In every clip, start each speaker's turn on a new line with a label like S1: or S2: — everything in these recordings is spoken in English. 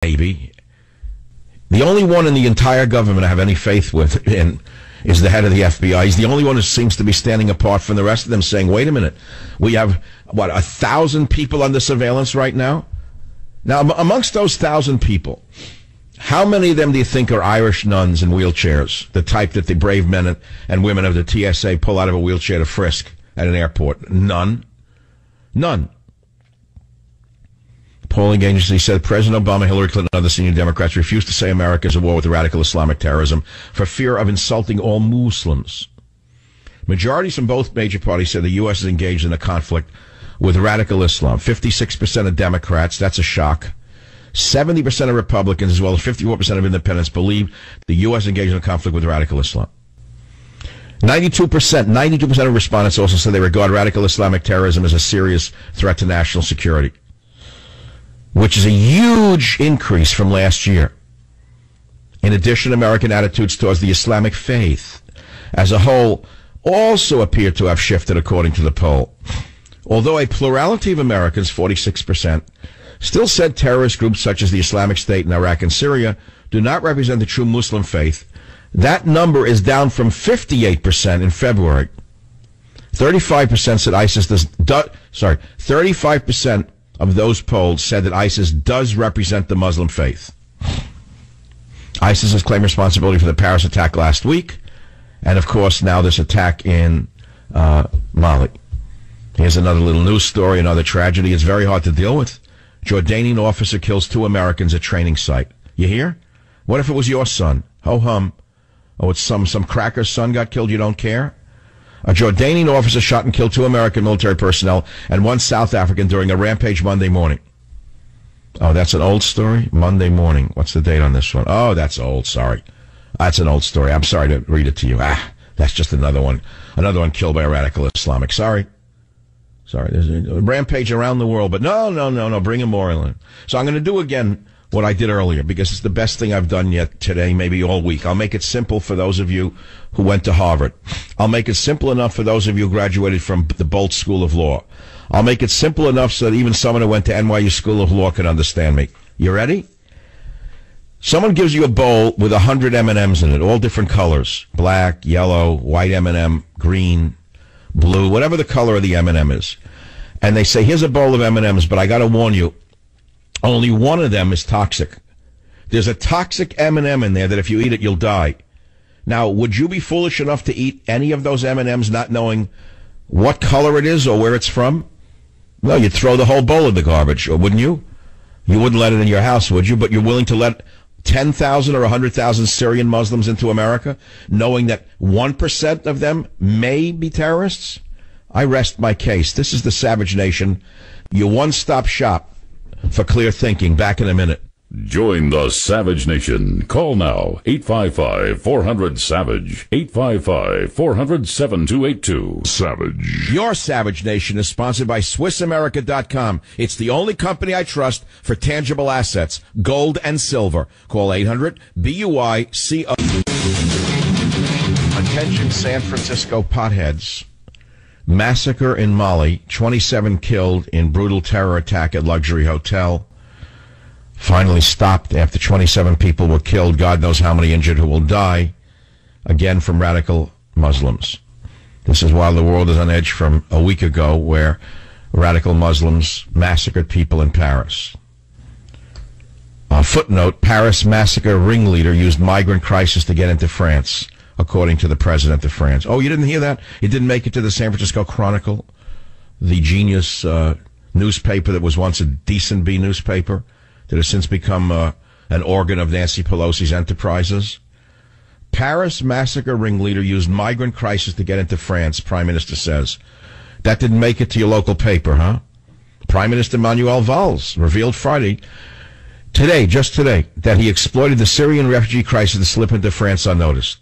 S1: maybe. The only one in the entire government I have any faith with is the head of the FBI. He's the only one who seems to be standing apart from the rest of them, saying, wait a minute, we have, 1,000 people under surveillance right now? Now, amongst those 1,000 people, how many of them do you think are Irish nuns in wheelchairs, the type that the brave men and women of the TSA pull out of a wheelchair to frisk at an airport? None. Polling agency said President Obama, Hillary Clinton, and other senior Democrats refused to say America is at war with radical Islamic terrorism for fear of insulting all Muslims. Majorities from both major parties said the U.S. is engaged in a conflict with radical Islam. 56% of Democrats, that's a shock. 70% of Republicans, as well as 54% of independents, believe the U.S. engaged in a conflict with radical Islam. 92% of respondents also said they regard radical Islamic terrorism as a serious threat to national security, which is a huge increase from last year. In addition, American attitudes towards the Islamic faith as a whole also appear to have shifted, according to the poll. Although a plurality of Americans, 46%, still said terrorist groups such as the Islamic State in Iraq and Syria do not represent the true Muslim faith, that number is down from 58% in February. 35% said ISIS does 35% of those polled said that ISIS does represent the Muslim faith. ISIS has claimed responsibility for the Paris attack last week, and of course now this attack in Mali. Here's another little news story, another tragedy. It's very hard to deal with. Jordanian officer kills 2 Americans at training site. You hear? What if it was your son? Ho-hum. Oh, it's some cracker's son got killed, you don't care? A Jordanian officer shot and killed 2 American military personnel and 1 South African during a rampage Monday morning. Oh, that's an old story? Monday morning. What's the date on this one? Oh, that's old. Sorry. That's an old story. I'm sorry to read it to you. That's just another one. Another one killed by a radical Islamic. Sorry. There's a rampage around the world, but no. Bring him more in. So I'm going to do again what I did earlier, because it's the best thing I've done yet today, maybe all week. I'll make it simple for those of you who went to Harvard. I'll make it simple enough for those of you who graduated from the Bolt School of Law. I'll make it simple enough so that even someone who went to NYU School of Law can understand me. You ready? Someone gives you a bowl with 100 M&Ms in it, all different colors. Black, yellow, white M&M, green, blue, whatever the color of the M&M is. And they say, here's a bowl of M&Ms, but I got to warn you, only one of them is toxic. There's a toxic M&M in there that if you eat it, you'll die. Now, would you be foolish enough to eat any of those M&Ms not knowing what color it is or where it's from? No, you'd throw the whole bowl in the garbage, or wouldn't you? You wouldn't let it in your house, would you? But you're willing to let 10,000 or 100,000 Syrian Muslims into America, knowing that 1% of them may be terrorists? I rest my case. This is the Savage Nation, your one-stop shop for clear thinking. Back in a minute.
S2: Join the Savage Nation. Call now, 855-400-SAVAGE, 855-400-7282. Savage.
S1: Your Savage Nation is sponsored by SwissAmerica.com. It's the only company I trust for tangible assets, gold and silver. Call 800-BUICO. Attention San Francisco potheads. Massacre in Mali, 27 killed in brutal terror attack at luxury hotel. Finally stopped after 27 people were killed. God knows how many injured who will die, again from radical Muslims. This is while the world is on edge from a week ago where radical Muslims massacred people in Paris. Footnote, Paris massacre ringleader used migrant crisis to get into France, according to the president of France. Oh, you didn't hear that? It didn't make it to the San Francisco Chronicle, the genius newspaper that was once a decent B newspaper, that has since become an organ of Nancy Pelosi's enterprises. Paris massacre ringleader used migrant crisis to get into France, Prime Minister says. That didn't make it to your local paper, huh? Prime Minister Manuel Valls revealed Friday, just today, that he exploited the Syrian refugee crisis to slip into France unnoticed.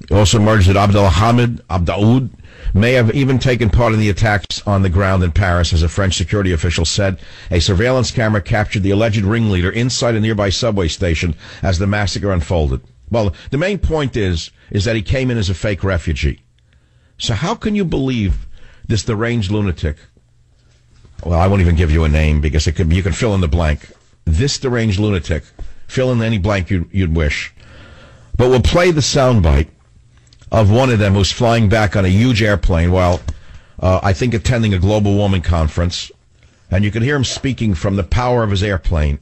S1: It also emerged that Abdelhamid Abdaoud may have even taken part in the attacks on the ground in Paris, as a French security official said. A surveillance camera captured the alleged ringleader inside a nearby subway station as the massacre unfolded. Well, the main point is that he came in as a fake refugee. So how can you believe this deranged lunatic? Well, I won't even give you a name because you can fill in the blank. this deranged lunatic. Fill in any blank you'd wish. But we'll play the soundbite of one of them who's flying back on a huge airplane while, I think, attending a global warming conference. And you can hear him speaking from the power of his airplane,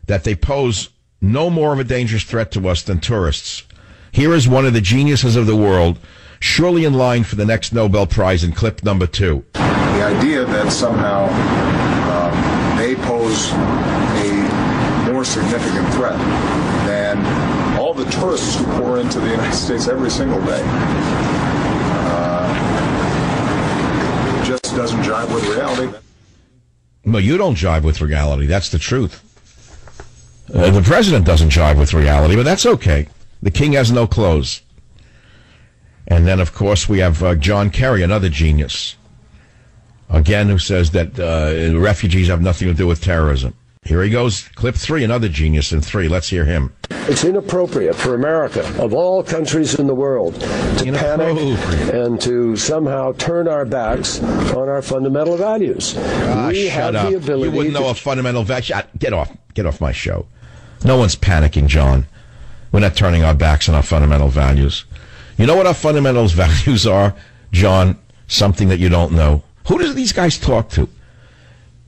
S1: that they pose no more of a dangerous threat to us than tourists. Here is one of the geniuses of the world, surely in line for the next Nobel Prize in clip number 2.
S3: The idea that somehow they pose a more significant threat than all the tourists who pour into the United States every single day just doesn't jive with reality.
S1: Well, you don't jive with reality. That's the truth. The president doesn't jive with reality, but that's okay. The king has no clothes. And then, of course, we have John Kerry, another genius, again, who says that refugees have nothing to do with terrorism. Here he goes, clip 3, another genius in 3. Let's hear him.
S4: It's inappropriate for America, of all countries in the world, to panic and to somehow turn our backs on our fundamental values. We have the ability.
S1: You wouldn't know a fundamental value. Get off my show. No one's panicking, John. We're not turning our backs on our fundamental values. You know what our fundamental values are, John? Something that you don't know. Who do these guys talk to?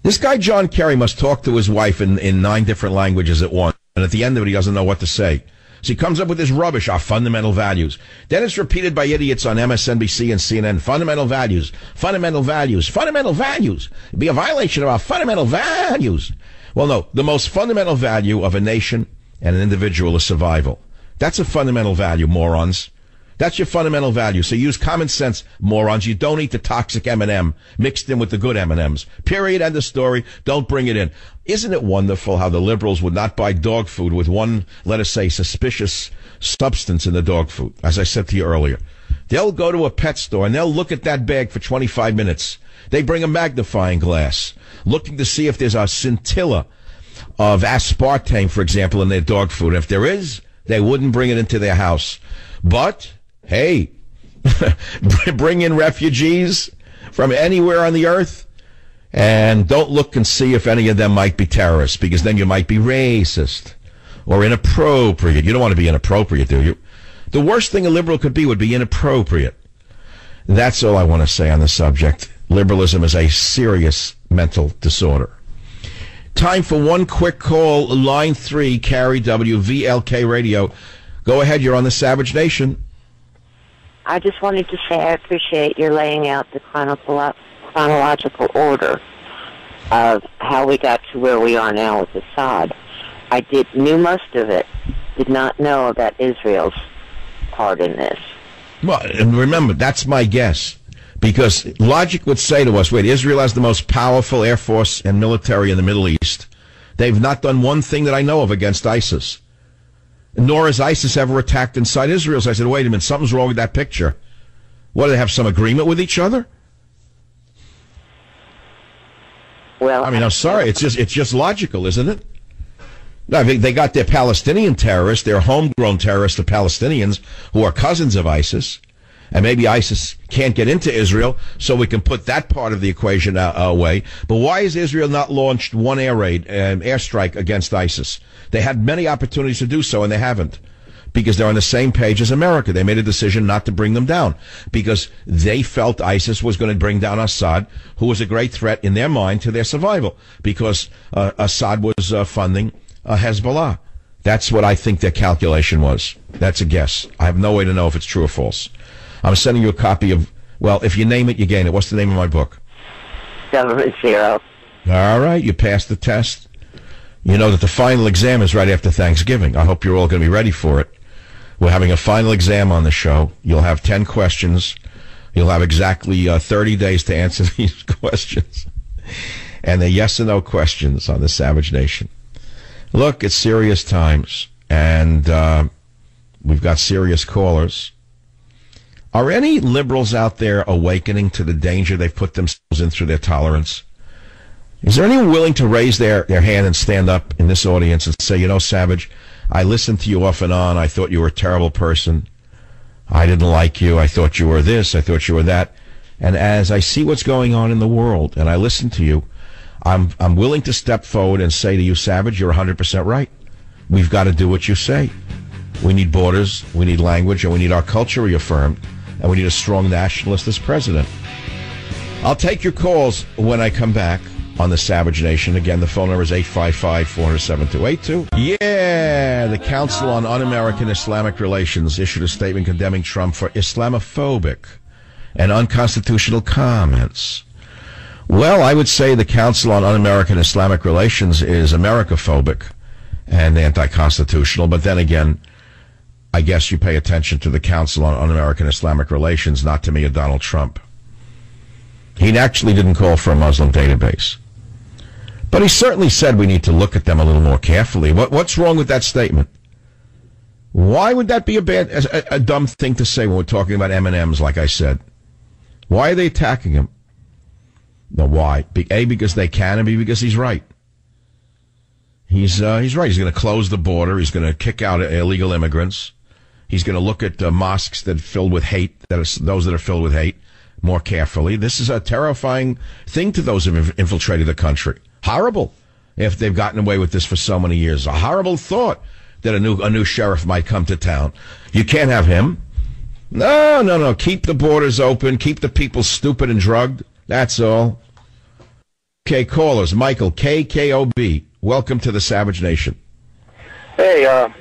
S1: This guy, John Kerry, must talk to his wife in 9 different languages at once. And at the end of it, he doesn't know what to say. So he comes up with this rubbish, our fundamental values. Then it's repeated by idiots on MSNBC and CNN. Fundamental values, fundamental values, fundamental values. It'd be a violation of our fundamental values. Well, no, the most fundamental value of a nation and an individual is survival. That's a fundamental value, morons. That's your fundamental value. So use common sense, morons. You don't eat the toxic M&M mixed in with the good M&Ms. Period. End of story. Don't bring it in. Isn't it wonderful how the liberals would not buy dog food with one, let us say, suspicious substance in the dog food? As I said to you earlier, they'll go to a pet store and they'll look at that bag for 25 minutes. They bring a magnifying glass, looking to see if there's a scintilla of aspartame, for example, in their dog food. If there is, they wouldn't bring it into their house. But hey, bring in refugees from anywhere on the earth and don't look and see if any of them might be terrorists, because then you might be racist or inappropriate. You don't want to be inappropriate, do you? The worst thing a liberal could be would be inappropriate. That's all I want to say on the subject. Liberalism is a serious mental disorder. Time for one quick call. Line 3, Carrie, WVLK Radio. Go ahead, you're on the Savage Nation.
S5: I just wanted to say I appreciate your laying out the chronological order of how we got to where we are now with Assad. I knew most of it, did not know about Israel's part in this.
S1: Well, and remember, that's my guess. Because logic would say to us, wait, Israel has the most powerful air force and military in the Middle East. They've not done one thing that I know of against ISIS. Nor has ISIS ever attacked inside Israel. So I said, wait a minute, something's wrong with that picture. What, do they have some agreement with each other?
S5: Well,
S1: I mean, I'm sorry, it's just logical, isn't it? No, they got their Palestinian terrorists, their homegrown terrorists, the Palestinians, who are cousins of ISIS. And maybe ISIS can't get into Israel, so we can put that part of the equation away. But why has Israel not launched one air raid, airstrike against ISIS? They had many opportunities to do so, and they haven't. Because they're on the same page as America. They made a decision not to bring them down. Because they felt ISIS was going to bring down Assad, who was a great threat in their mind to their survival. Because Assad was funding Hezbollah. That's what I think their calculation was. That's a guess. I have no way to know if it's true or false. I'm sending you a copy of, well, if you name it, you gain it. What's the name of my book?
S5: Government Zero.
S1: All right, you passed the test. You know that the final exam is right after Thanksgiving. I hope you're all going to be ready for it. We're having a final exam on the show. You'll have 10 questions. You'll have exactly 30 days to answer these questions. And they're yes or no questions on the Savage Nation. Look, it's serious times, and we've got serious callers. Are any liberals out there awakening to the danger they've put themselves in through their tolerance? Is there anyone willing to raise their hand and stand up in this audience and say, you know, Savage, I listened to you off and on. I thought you were a terrible person. I didn't like you. I thought you were this. I thought you were that. And as I see what's going on in the world and I listen to you, I'm willing to step forward and say to you, Savage, you're 100% right. We've got to do what you say. We need borders, we need language, and we need our culture reaffirmed, and we need a strong nationalist as president. I'll take your calls when I come back on the Savage Nation. Again, the phone number is 855-400-7282. Yeah, the Council on Un-American Islamic Relations issued a statement condemning Trump for Islamophobic and unconstitutional comments. Well, I would say the Council on Un-American Islamic Relations is Americophobic and anti-constitutional, but then again, I guess you pay attention to the Council on Un-American Islamic Relations, not to me or Donald Trump. He actually didn't call for a Muslim database. But he certainly said we need to look at them a little more carefully. What's wrong with that statement? Why would that be a dumb thing to say when we're talking about M&Ms, like I said? Why are they attacking him? No, why? A, because they can, and B, because he's right. He's right. He's going to close the border. He's going to kick out illegal immigrants. He's going to look at mosques that are filled with hate, those that are filled with hate, more carefully. This is a terrifying thing to those who have infiltrated the country. Horrible if they've gotten away with this for so many years. A horrible thought that a new sheriff might come to town. You can't have him. No. Keep the borders open. Keep the people stupid and drugged. That's all. Okay, callers. Michael, KKOB. Welcome to the Savage Nation.
S6: Hey, I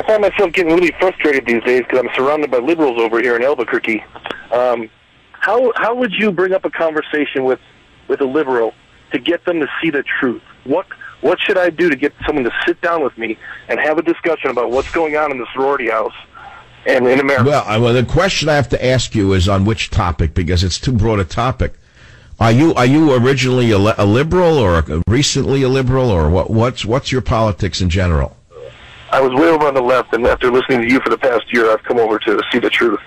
S6: find myself getting really frustrated these days because I'm surrounded by liberals over here in Albuquerque. How would you bring up a conversation with a liberal to get them to see the truth? What should I do to get someone to sit down with me and have a discussion about what's going on in the sorority house and in America?
S1: Well, the question I have to ask you is on which topic, because it's too broad a topic. Are you originally a liberal or recently a liberal, or what's your politics in general?
S6: I was way over on the left, and after listening to you for the past year, I've come over to see the truth.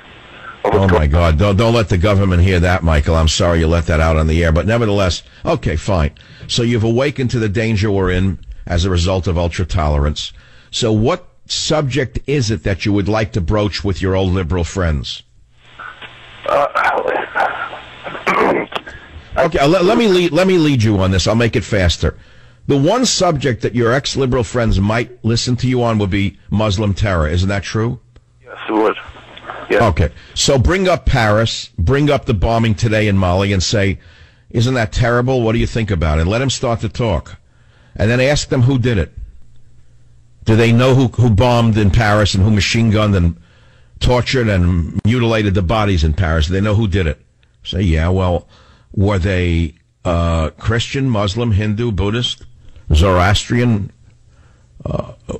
S1: Oh, my God. Don't let the government hear that, Michael. I'm sorry you let that out on the air. But nevertheless, okay, fine. So you've awakened to the danger we're in as a result of ultra-tolerance. So what subject is it that you would like to broach with your old liberal friends? Okay, let me lead you on this. I'll make it faster. The one subject that your ex-liberal friends might listen to you on would be Muslim terror. Isn't that true?
S6: Yes, it would. Yeah.
S1: Okay, so bring up Paris, bring up the bombing today in Mali, and say, isn't that terrible? What do you think about it? Let them start to talk. And then ask them who did it. Do they know who bombed in Paris and who machine gunned and tortured and mutilated the bodies in Paris? Do they know who did it? Say, yeah, well, were they Christian, Muslim, Hindu, Buddhist, Zoroastrian?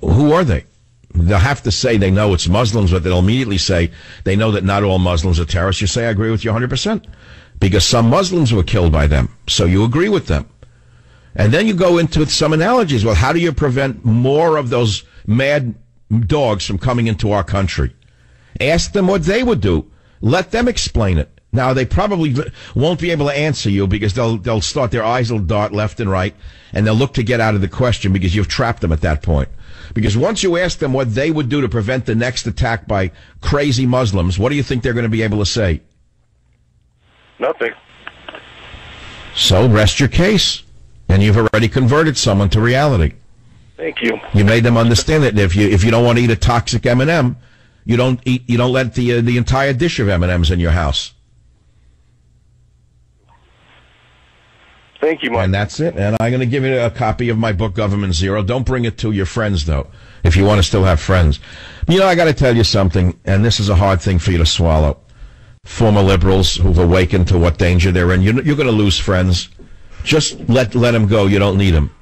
S1: Who are they? They'll have to say they know it's Muslims, but they'll immediately say they know that not all Muslims are terrorists. You say, I agree with you 100%, because some Muslims were killed by them, so you agree with them. And then you go into some analogies. Well, how do you prevent more of those mad dogs from coming into our country? Ask them what they would do. Let them explain it. Now, they probably won't be able to answer you because they'll start, their eyes will dart left and right, and they'll look to get out of the question because you've trapped them at that point. Because once you ask them what they would do to prevent the next attack by crazy Muslims, what do you think they're going to be able to say?
S6: Nothing.
S1: So rest your case, and you've already converted someone to reality.
S6: Thank you.
S1: You made them understand that if you don't want to eat a toxic M&M, you don't let the entire dish of M&Ms in your house.
S6: Thank you, Mike.
S1: And that's it. And I'm going to give you a copy of my book, Government Zero. Don't bring it to your friends, though, if you want to still have friends. You know, I got to tell you something, and this is a hard thing for you to swallow. Former liberals who've awakened to what danger they're in, you're going to lose friends. Just let them go. You don't need them.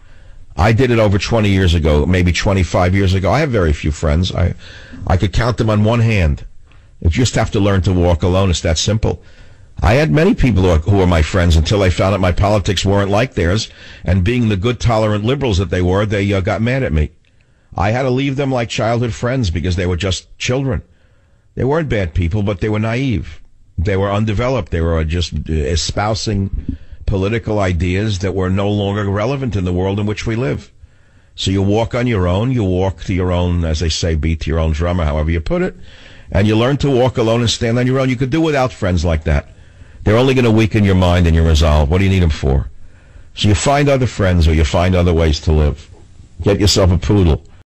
S1: I did it over 20 years ago, maybe 25 years ago. I have very few friends. I could count them on one hand. You just have to learn to walk alone. It's that simple. I had many people who were my friends until I found out my politics weren't like theirs, and being the good, tolerant liberals that they were, they got mad at me. I had to leave them like childhood friends because they were just children. They weren't bad people, but they were naive. They were undeveloped. They were just espousing political ideas that were no longer relevant in the world in which we live. So you walk on your own, you walk to your own, as they say, beat to your own drum, or however you put it, and you learn to walk alone and stand on your own. You could do without friends like that. They're only going to weaken your mind and your resolve. What do you need them for? So you find other friends or you find other ways to live. Get yourself a poodle.